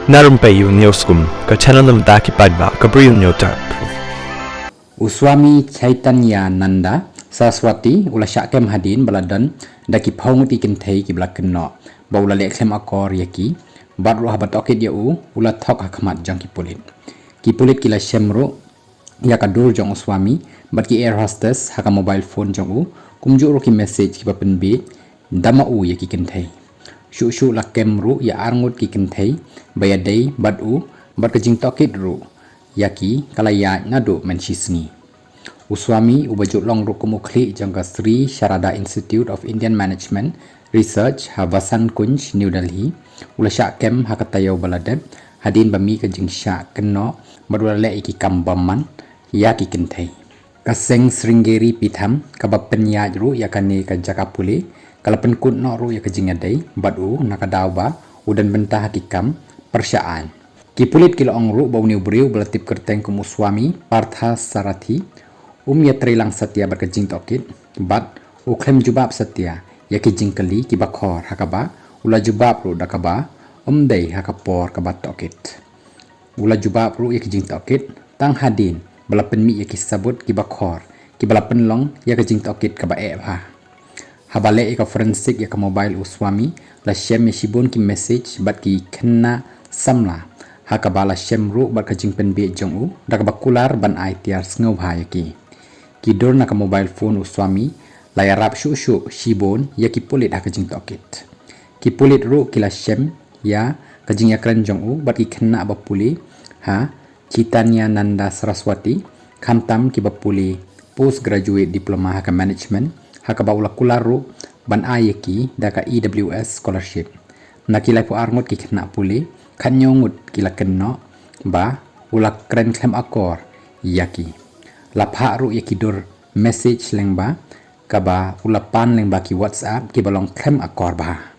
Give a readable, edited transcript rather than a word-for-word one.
Na Rympei U ke channel nabynta ki paidbah ke Bri U Hynñiewtrep. Swami Nanda Saraswati ula syakem hadin baladan daki paung ti kynthei ki bala kynnoh ba ula leklem akor yaki baroh habatokit ya ula thok hakmat jong ki pulit kila shemro yakadur jong Swami bat ki air hostess haka mobile phone jong kumjuro ki message ki bapen bi dama yaki kynthei shu la kemru ya arngut ki kynthei bayadai bat bat kajing tokit ru yaki kalaya nadu menchisni Swami ubajut long rukum ukli jangka Sri Sharada Institute of Indian Management Research Havasan Kunj New Delhi ula syakem hakatayo baladet hadin bami kajing syak kynnoh madula iki kambaman yaki kynthei kaseng Sringeri pitham kabapen yajru yakane kajaka pule kalapen kynnoh ru yakajing adai badu nakadauba udan bentah hakikam persyaan kipulit kilo ongru bau niu briu belatip kyrteng kumu Swami partha sarathi yatrelang satya berkejing tokit bat uklem jubab satya yakijing kali kibakor hakaba ula jubab ru dakaba dei hakapor kabat tokit ula jubab ru yakijing tokit tang hadin balapen mi yakisabut kibakor kibalapen long yakijing tokit kaba iaphi habale ka forensik yak mobile Swami la shem shibun ki message bat ki kynnoh samla hakabala shemru bat kajing penbi jong dakaba kular ban ai tiar sngow yaki kidur nak mobile phone Swami layarap shu shibun yaki pulit hakajing tokit ki pulit ru kila shem ya kajing yakran jong bat ki kynnoh bapuli Nanda Saraswati khamtam ki bapuli postgraduate diploma haka management haka baula kularu ban ayaki daka EWS scholarship nakilai pu arngut ki kynnoh puli ngut kila kynnoh ba ula kren klem akor yaki lapha ru yakidur message lengba kaba ula pan lengba ki WhatsApp ki balong klem akor ba